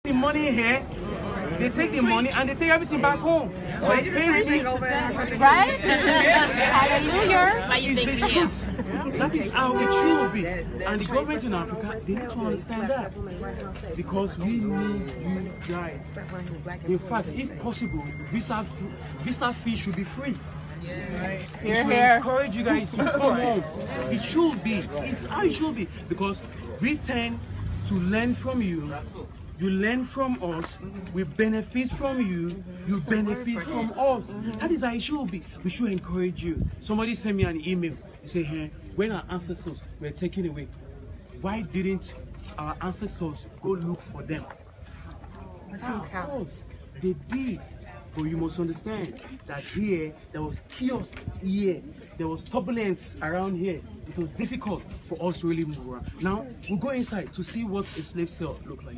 The money here, they take the money and they take everything back home. So it pays me. Right? Hallelujah. It's the truth. That is how it should be. And the government in Africa, they need to understand that. Because we need you guys. In fact, if possible, visa fee should be free. We should encourage you guys to come home. It should be. It's how it should be. Because we tend to learn from you. You learn from us. We benefit from you. You benefit from us. That is how it should be. We should encourage you. Somebody sent me an email. They say, hey, when our ancestors were taken away, why didn't our ancestors go look for them? I said, of course, they did. But you must understand that here, there was chaos here. There was turbulence around here. It was difficult for us to really move around. Now, we'll go inside to see what a slave cell looked like.